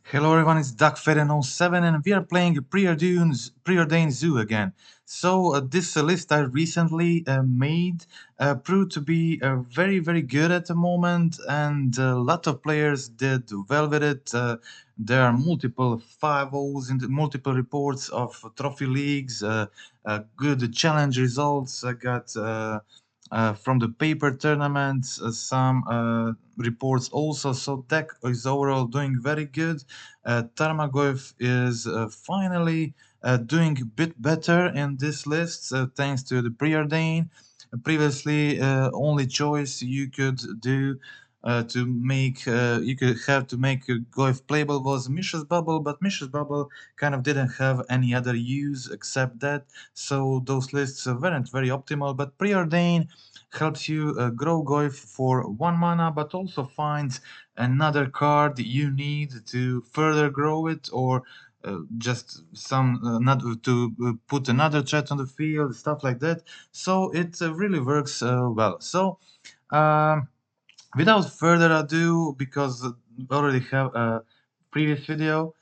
Hello everyone, it's DuckFeden07 and we are playing Preordain Zoo again. So this list I recently made proved to be very good at the moment, and a lot of players did well with it. There are multiple 5-0s in the multiple reports of trophy leagues, good challenge results. I got from the paper tournaments, some reports also. So deck is overall doing very good. Tarmogoyf is finally doing a bit better in this list thanks to the Preordain. Previously, only choice you could do to make you could have to make Goyf playable was Mishra's Bubble, but Mishra's Bubble kind of didn't have any other use except that, so those lists weren't very optimal. But Preordain helps you grow Goyf for 1 mana, but also finds another card you need to further grow it, or just some not to put another threat on the field, stuff like that. So it really works well. So um, without further ado, because we already have a previous video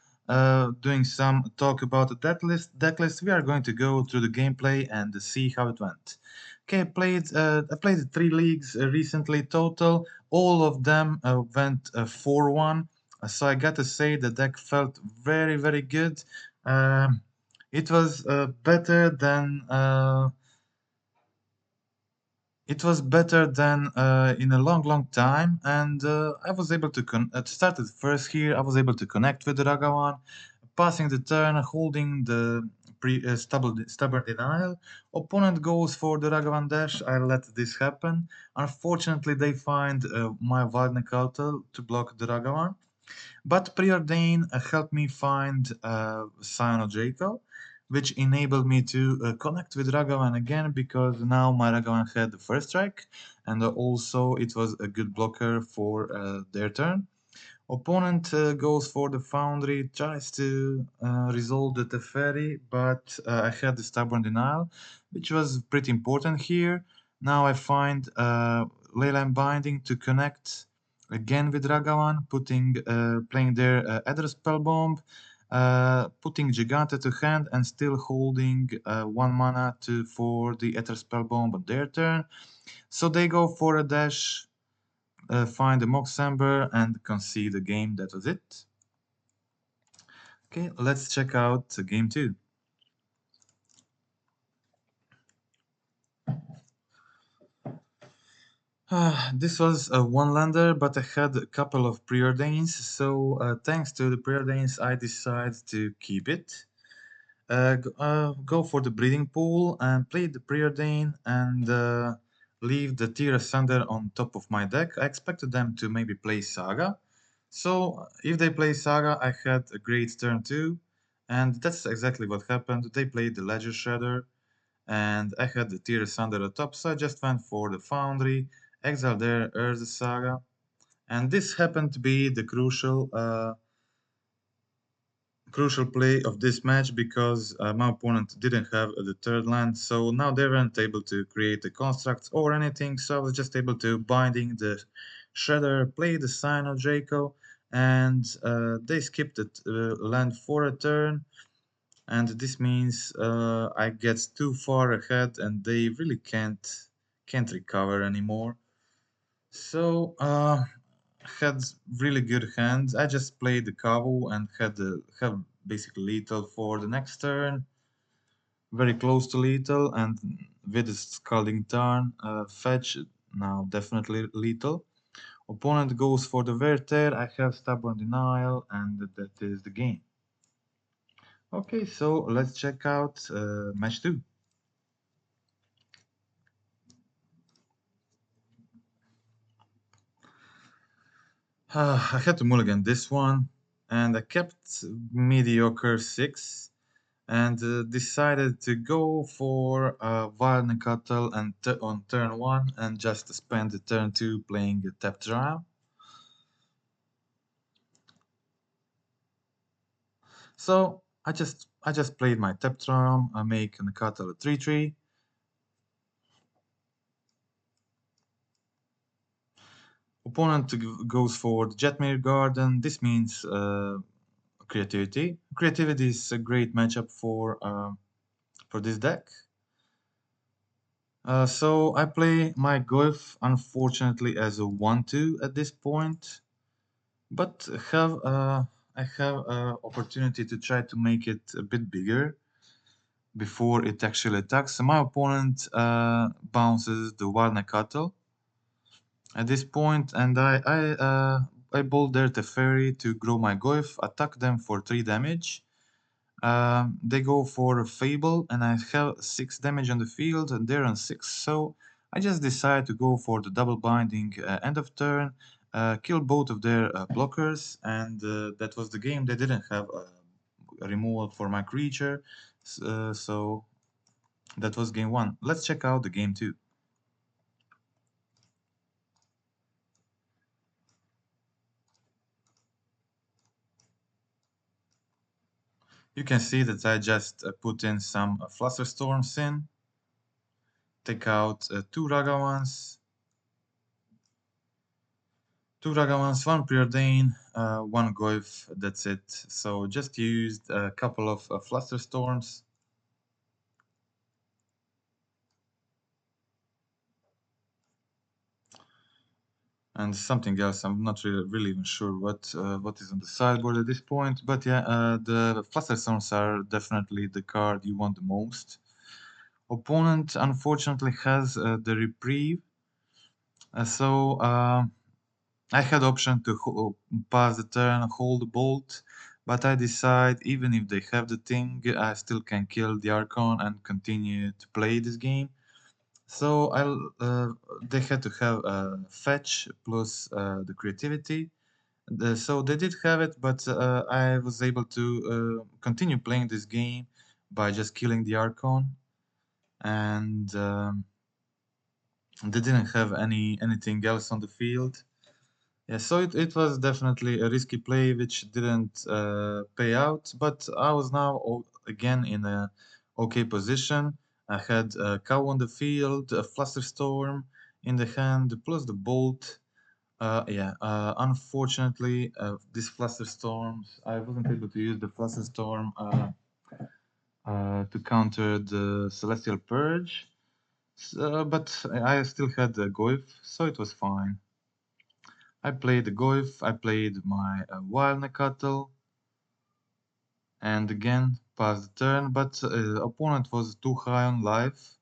doing some talk about the decklist, we are going to go through the gameplay and see how it went. Okay, I played 3 leagues recently total. All of them went 4-1. So I got to say the deck felt very good. Um it was better than in a long time, and I was able to started first here. I was able to connect with the Ragavan, passing the turn, holding the stubborn denial. Opponent goes for the Ragavan dash. I let this happen. Unfortunately, they find my Wild Nacatl to block the Ragavan. But Preordain helped me find Scion of Draco, which enabled me to connect with Ragavan again, because now my Ragavan had the first strike, and also it was a good blocker for their turn. Opponent goes for the Foundry, tries to resolve the Teferi, but I had the Stubborn Denial, which was pretty important here. Now I find Leyline Binding to connect again with Ragavan, playing their Aggro Spellbomb, putting Jegantha to hand, and still holding 1 mana for the Ether Spellbomb on their turn. So they go for a dash, find the Moxamber, and concede the game. That was it. Okay, let's check out game 2. This was a one-lander, but I had a couple of preordains, so thanks to the preordains, I decided to keep it. Go for the breeding pool and play the preordain and leave the Tear Asunder on top of my deck. I expected them to maybe play Saga, so if they play Saga, I had a great turn too, and that's exactly what happened. They played the Ledger Shredder, and I had the Tear Asunder at top, so I just went for the Foundry, exile their Urza Saga, and this happened to be the crucial play of this match, because my opponent didn't have the third land, so now they weren't able to create the constructs or anything, so I was just able to binding the Shredder, play the Scion of Draco, and they skipped the land for a turn, and this means I get too far ahead and they really can't recover anymore. So had really good hands. I just played the Kavu and have basically lethal for the next turn, very close to lethal, and with the Scalding Tarn fetch, now definitely lethal. Opponent goes for the Verter, I have Stubborn Denial, and that is the game. Okay, so let's check out match 2. I had to mulligan this one, and I kept mediocre 6, and decided to go for Wild Nacatl and on turn 1, and just spend the turn 2 playing a tap trial. So I just played my tap trial. I make Nacatl a 3/3. Opponent goes for the Jetmir Garden. This means Creativity. Creativity is a great matchup for this deck. So I play my Goyf unfortunately as a 1-2 at this point, but I have opportunity to try to make it a bit bigger before it actually attacks. So my opponent bounces the Wild Nacatl at this point, and I bolt their Teferi to grow my Goyf, attack them for 3 damage. They go for a Fable, and I have 6 damage on the field, and they're on 6, so I just decide to go for the double binding end of turn, kill both of their blockers, and that was the game. They didn't have a removal for my creature, so that was game 1. Let's check out the game 2. You can see that I just put in some Flusterstorms in, take out 2 Ragavans, 1 Preordain, 1 Goyf, that's it. So just used a couple of Flusterstorms. And something else, I'm not really even sure what is on the sideboard at this point. But yeah, the Flusterstorms are definitely the card you want the most. Opponent unfortunately has the Reprieve. So I had option to pass the turn, hold the bolt, but I decide even if they have the thing, I still can kill the Archon and continue to play this game. So they had to have fetch plus the creativity. So they did have it, but I was able to continue playing this game by just killing the Archon, and they didn't have anything else on the field. Yeah, so it was definitely a risky play which didn't pay out, but I was now again in a okay position. I had a cow on the field, a Flusterstorm in the hand, plus the bolt. Unfortunately, this Flusterstorms, I wasn't able to use the Flusterstorm to counter the Celestial Purge, but I still had the Goyf, so it was fine. I played the Goyf, I played my Wild Nacatl, and again passed the turn, but opponent was too high on life,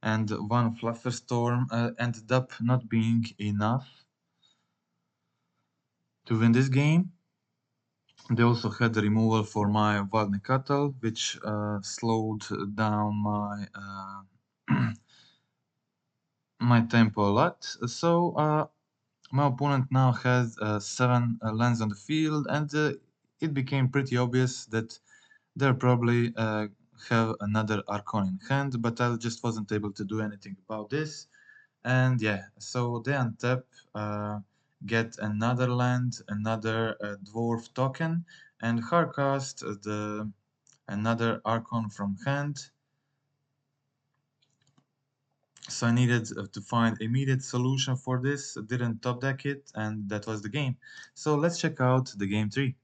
and 1 Flusterstorm ended up not being enough to win this game. They also had the removal for my Wild Nacatl, which slowed down my my tempo a lot. So my opponent now has 7 lands on the field, and it became pretty obvious that they'll probably have another Archon in hand, but I just wasn't able to do anything about this. And yeah, so they untap, get another land, another Dwarf token, and hardcast another Archon from hand. So I needed to find immediate solution for this, didn't top deck it, and that was the game. So let's check out the game 3.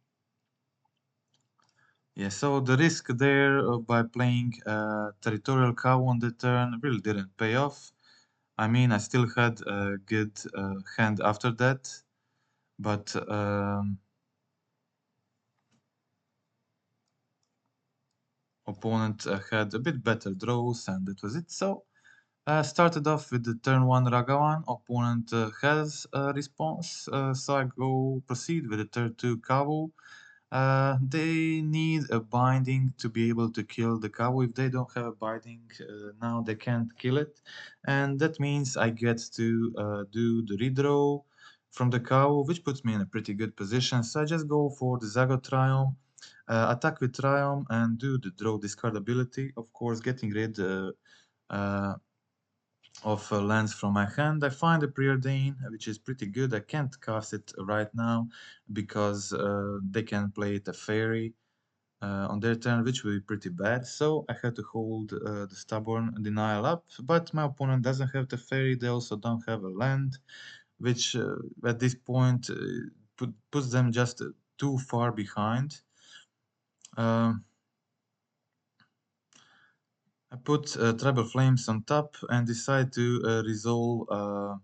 Yeah, so the risk there by playing Territorial Kavu on the turn really didn't pay off. I mean, I still had a good hand after that, but opponent had a bit better draws, and that was it. So started off with the turn 1 Ragavan. Opponent has a response, so I go proceed with the turn 2 Kavu. They need a binding to be able to kill the Kavu. If they don't have a binding now, they can't kill it, and that means I get to do the redraw from the Kavu, which puts me in a pretty good position. So I just go for the Zagoth Triome, attack with Triome, and do the draw discard ability. Of course, getting rid uh, of lands from my hand. I find a Preordain, which is pretty good. I can't cast it right now because they can play it a fairy on their turn, which will be pretty bad. So I had to hold the Stubborn Denial up, but my opponent doesn't have the fairy. They also don't have a land, which at this point puts them just too far behind. Um, I put Tribal Flames on top and decide to resolve.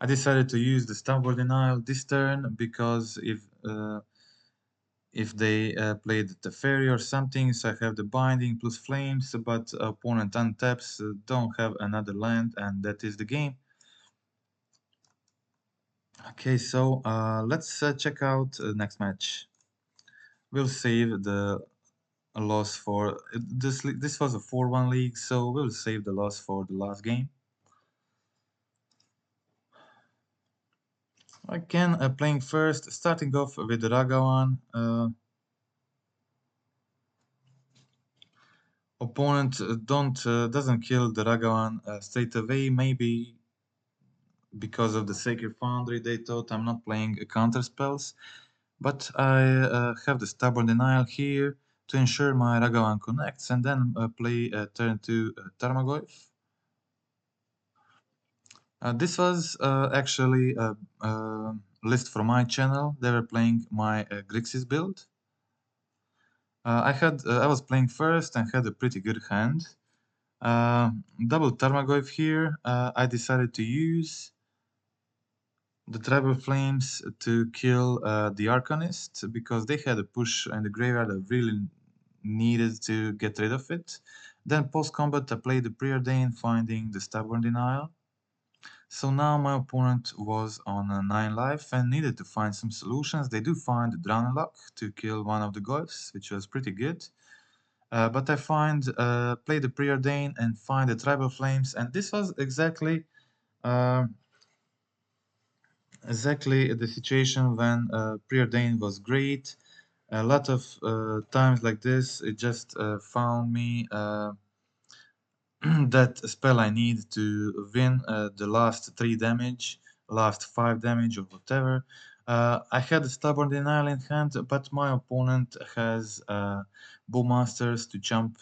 I decided to use the Stubborn Denial this turn because if they played the Fairy or something, so I have the Binding plus Flames, but opponent untaps, don't have another land, and that is the game. Okay, so let's check out the next match. We'll save the loss for this. This was a 4-1 league, so we'll save the loss for the last game. Again, playing first, starting off with the Ragavan. Opponent doesn't kill the Ragavan straight away. Maybe because of the Sacred Foundry, they thought I'm not playing counter spells. But I have the Stubborn Denial here to ensure my Ragavan connects, and then play turn 2 Tarmogoyf. This was actually a list from my channel. They were playing my Grixis build. I was playing first and had a pretty good hand. Double Tarmogoyf here. I decided to use the Tribal Flames to kill the Arcanist because they had a push in the graveyard I really needed to get rid of it. Then post-combat I played the Preordain, finding the Stubborn Denial. So now my opponent was on 9 life and needed to find some solutions. They do find the Drown Luck to kill one of the Goyfs, which was pretty good. But I play the Preordain and find the Tribal Flames, and this was exactly the situation when Preordain was great. A lot of times like this, it just found me that spell I need to win the last 3 damage, last 5 damage or whatever. I had a Stubborn Denial in hand, but my opponent has Bowmasters to jump,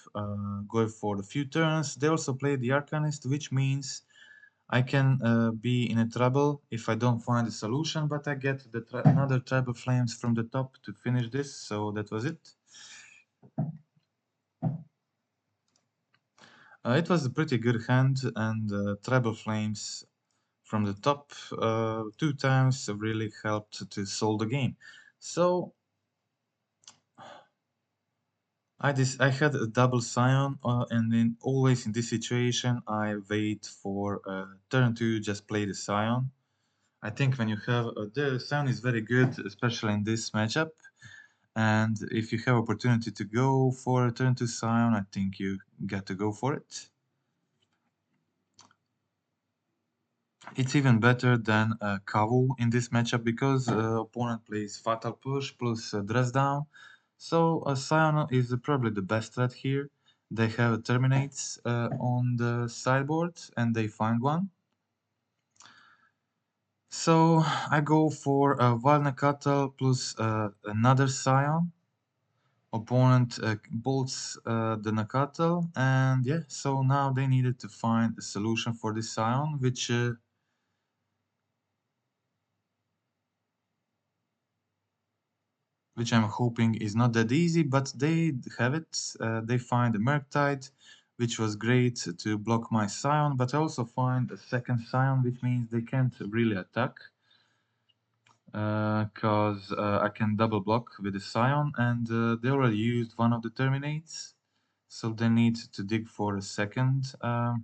go for a few turns. They also play the Arcanist, which means I can be in a trouble if I don't find a solution, but I get another Tribal Flames from the top to finish this, so that was it. It was a pretty good hand, and Tribal Flames from the top 2 times really helped to solve the game. So I had a double Scion, and then always in this situation I wait for turn 2, just play the Scion. I think when you have the Scion is very good, especially in this matchup. And if you have opportunity to go for a turn 2 Scion, I think you got to go for it. It's even better than Kavu in this matchup because opponent plays Fatal Push plus Dress Down. So Scion is probably the best threat here. They have Terminates on the sideboard and they find one. So I go for a Wild Nacatl plus another Scion. Opponent bolts the Nacatl, and yeah, so now they needed to find a solution for this Scion, which I'm hoping is not that easy, but they have it. They find the Murktide, which was great to block my Scion, but I also find a second Scion, which means they can't really attack. Because I can double block with the Scion, and they already used one of the Terminates, so they need to dig for a second. I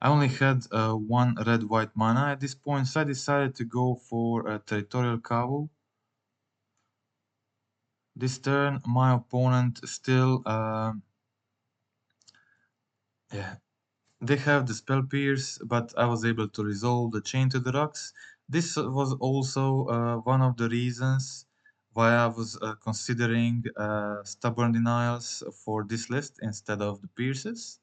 only had one red-white mana at this point, so I decided to go for a Territorial Kavu. This turn, my opponent still, yeah, they have the Spell Pierce, but I was able to resolve the Chain to the Rocks. This was also one of the reasons why I was considering Stubborn Denials for this list instead of the Pierces.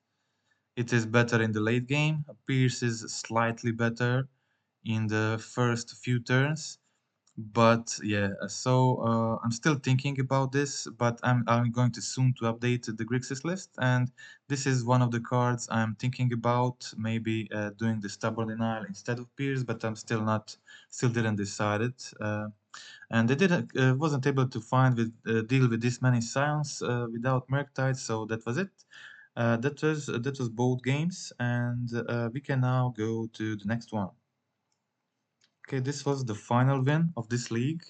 It is better in the late game. Pierce is slightly better in the first few turns. But yeah, so I'm still thinking about this, but I'm going to soon to update the Grixis list, and this is one of the cards I'm thinking about, maybe doing the Stubborn Denial instead of Pierce, but I'm still didn't decide it. and they didn't wasn't able to find deal with this many Scions without Murktide, so that was it. That was both games, and we can now go to the next one. Okay, this was the final win of this league.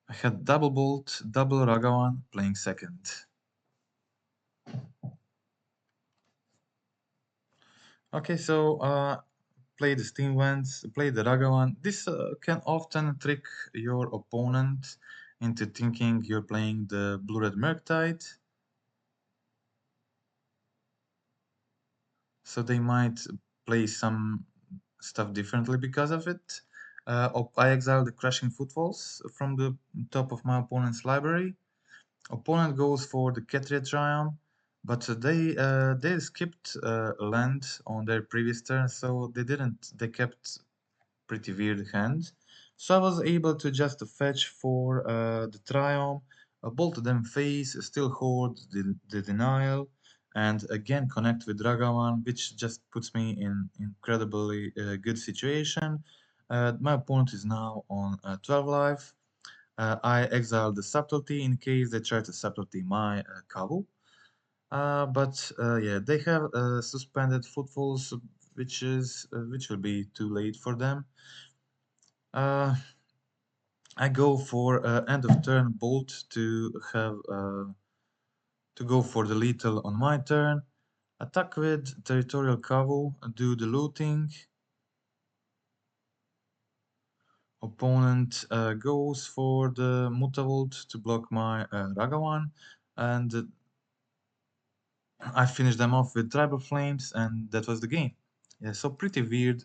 I had double Bolt, double Ragavan playing second. Okay, so play the Steam Vents, play the Ragavan. This can often trick your opponent into thinking you're playing the Blue-Red Murktide. So they might play some stuff differently because of it. I exile the Crashing Footfalls from the top of my opponent's library. Opponent goes for the Territorial Triome, but they skipped a land on their previous turn, so they kept pretty weird hand. So I was able to just fetch for the Triome, bolt them face, still hold the Denial, and again connect with Ragavan, which just puts me in incredibly good situation. My opponent is now on 12 life. I exile the Subtlety in case they try to Subtlety my Kavu. Yeah, they have suspended Footfalls, which will be too late for them. I go for end of turn bolt to have to go for the lethal on my turn. Attack with Territorial Kavu, do the looting. Opponent goes for the Mutavolt to block my Ragavan, and I finished them off with Tribal Flames, and that was the game. Yeah, so pretty weird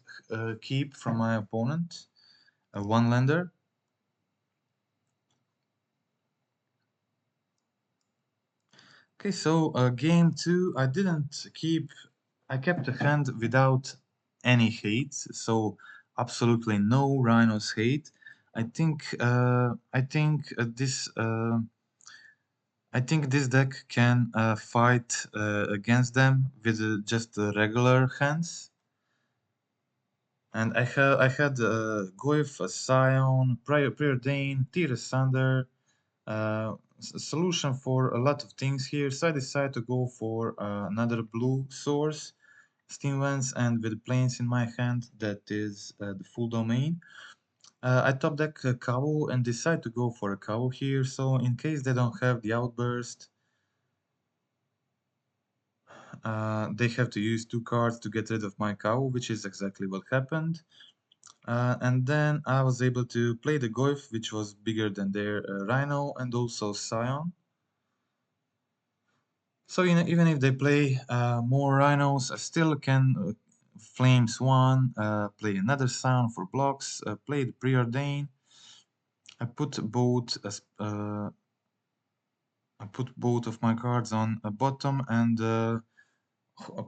keep from my opponent. A one-lander. Okay, so game 2, I kept the hand without any hate, so absolutely no Rhinos hate. I think this deck can fight against them with just regular hands. And I had Goyf, Scion, Preordain, Tear Asunder, solution for a lot of things here. So I decided to go for another blue source, Steam Vents, and with planes in my hand, that is the full domain. I top deck Kavu and decide to go for a Kavu here. So in case they don't have the outburst, they have to use 2 cards to get rid of my Kavu, which is exactly what happened. And then I was able to play the Goyf, which was bigger than their Rhino, and also Scion. So even if they play more Rhinos, I still can Flames one, play another Scion for blocks, play the Preordain. I put both of my cards on a bottom and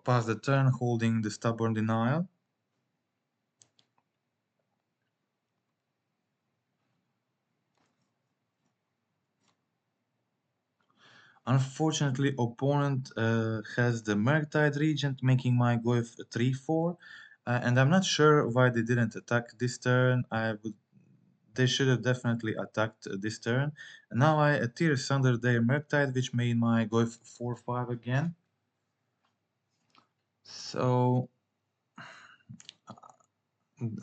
pass the turn holding the Stubborn Denial. Unfortunately, opponent has the Murktide Regent, making my Goyf a 3-4, and I'm not sure why they didn't attack this turn. They should have definitely attacked this turn. And now I Tear Asunder their Murktide, which made my Goyf 4-5 again. So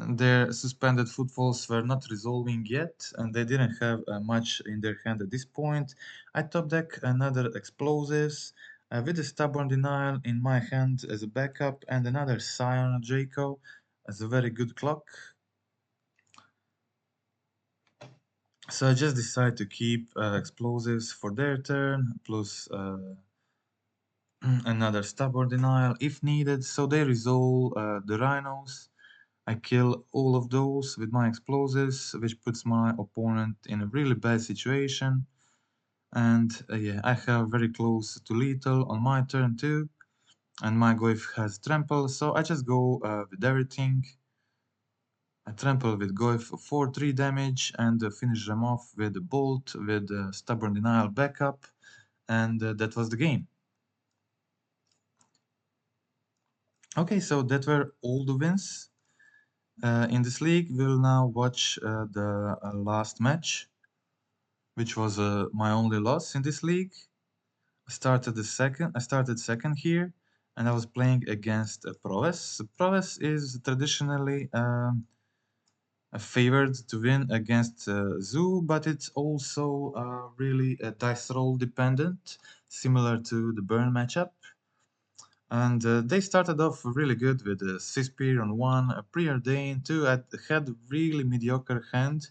their suspended footfalls were not resolving yet, and they didn't have much in their hand at this point. I top deck another Explosives with a Stubborn Denial in my hand as a backup, and another Scion of Draco as a very good clock. So I just decide to keep Explosives for their turn, plus another Stubborn Denial if needed, so they resolve the Rhinos. I kill all of those with my explosives, which puts my opponent in a really bad situation. And yeah, I have very close to lethal on my turn too. And my Goyf has trample, so I just go with everything. I trample with Goyf for 3 damage and finish them off with a bolt with Stubborn Denial backup. And that was the game. Okay, so that were all the wins in this league. We'll now watch the last match, which was my only loss in this league. I started second here, and I was playing against Proves. Proves is traditionally favored to win against Zoo, but it's also really dice roll dependent, similar to the Burn matchup. And they started off really good with a Cispir on 1, a Preordain 2. I had really mediocre hand,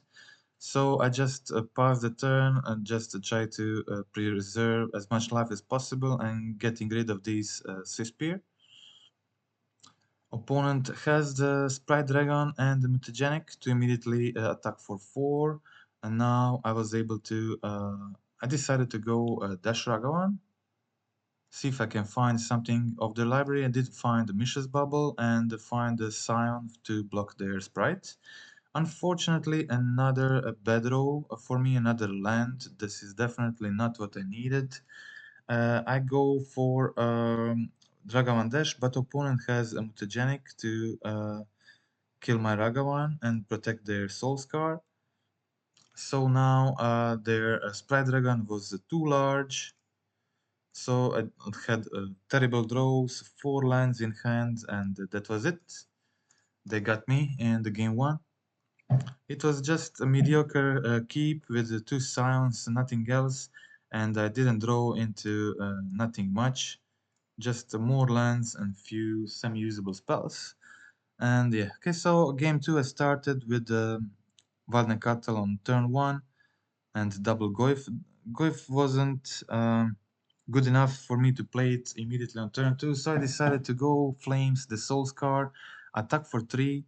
so I just passed the turn and just tried to preserve as much life as possible and getting rid of these Cispir. Opponent has the Sprite Dragon and the Mutagenic to immediately attack for 4, and now I was able to, I decided to go Dash Ragavan, see if I can find something of the library. I did find the Mishra's Bubble and find the Scion to block their Sprite. Unfortunately, another bad row for me, another land. This is definitely not what I needed. I go for Ragavan Dash, but opponent has a Mutagenic to kill my Ragavan and protect their Soul Scar. So now their Sprite Dragon was too large. So I had terrible draws, 4 lands in hand, and that was it. They got me in the game 1. It was just a mediocre keep with the 2 Scions, nothing else, and I didn't draw into nothing much, just more lands and few semi-usable spells. And yeah, okay, so game 2 I started with Wild Nacatl on turn 1 and double Goyf. Goyf wasn't good enough for me to play it immediately on turn 2, so I decided to go Flames, the Soul Scar, attack for 3,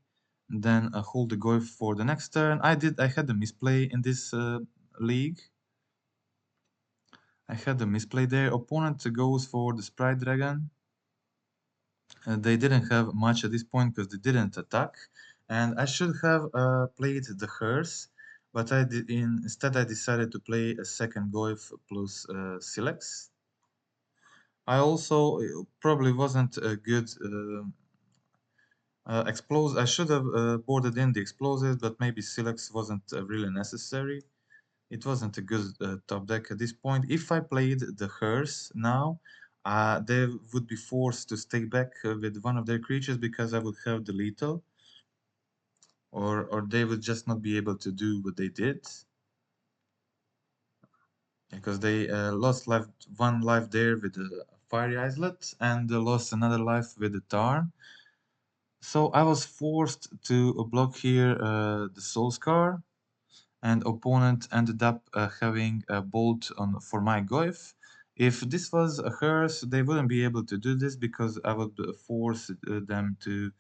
then hold the Goyf for the next turn. I had a misplay in this league. I had a misplay there. Opponent goes for the Sprite Dragon. They didn't have much at this point because they didn't attack, and I should have played the Hearse, but instead I decided to play a second Goyf plus Sylex. I also probably wasn't a good I should have boarded in the explosives, but maybe Sylex wasn't really necessary. It wasn't a good top deck at this point. If I played the Hearse now, they would be forced to stay back with one of their creatures because I would have the lethal, or they would just not be able to do what they did because they lost one life there with the Fiery Islet and lost another life with the Tarn. So I was forced to block here the Soul Scar, and opponent ended up having a bolt on for my Goyf. If this was a Hearse, they wouldn't be able to do this because I would force them to.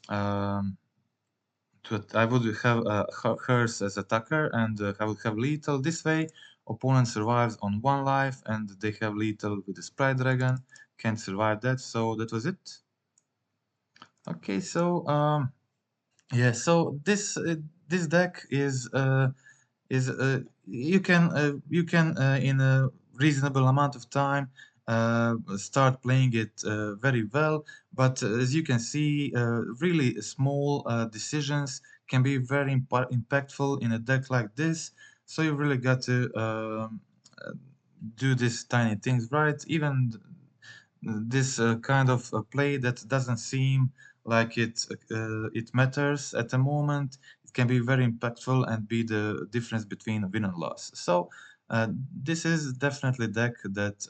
I would have Hearse as attacker, and I would have lethal. This way, opponent survives on 1 life, and they have lethal with the Sprite Dragon. Can't survive that, so that was it. Okay, so yeah, so this deck is you can in a reasonable amount of time start playing it very well, but as you can see, really small decisions can be very impactful in a deck like this. So you really got to do these tiny things right. Even this kind of play that doesn't seem like it matters at the moment, it can be very impactful and be the difference between win and loss. So this is definitely a deck that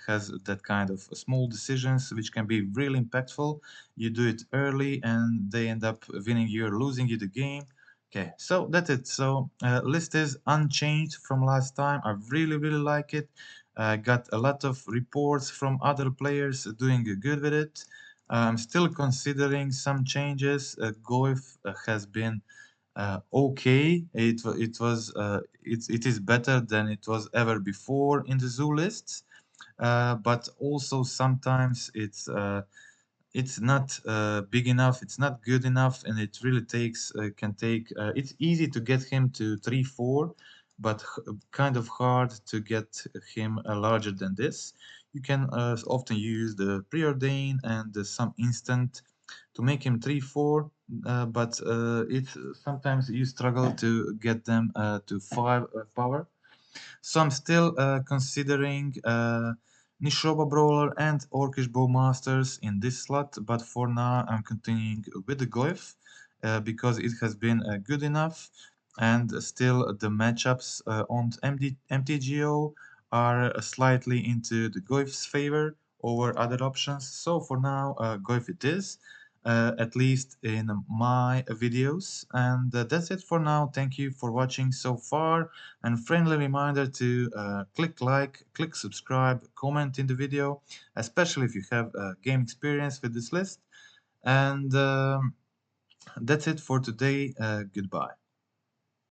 has that kind of small decisions which can be really impactful. You do it early and they end up winning you or losing you the game. Okay, so that's it. So list is unchanged from last time. I really like it. Got a lot of reports from other players doing good with it. I'm still considering some changes. Goif has been okay. It is better than it was ever before in the zoo lists, but also sometimes it's not big enough, it's not good enough, and it really can take it's easy to get him to 3-4, but kind of hard to get him larger than this. you can often use the Preordain and some instant to make him 3/4, but it's sometimes you struggle to get them to 5 power. So I'm still considering Nishoba Brawler and Orcish Bowmasters in this slot, but for now I'm continuing with the Goyf because it has been good enough, and still the matchups on MTGO are slightly into the Goyf's favor over other options. So for now, Goyf it is. At least in my videos, and that's it for now. Thank you for watching so far, and friendly reminder to click like, click subscribe, comment in the video, especially if you have game experience with this list. And that's it for today. Goodbye.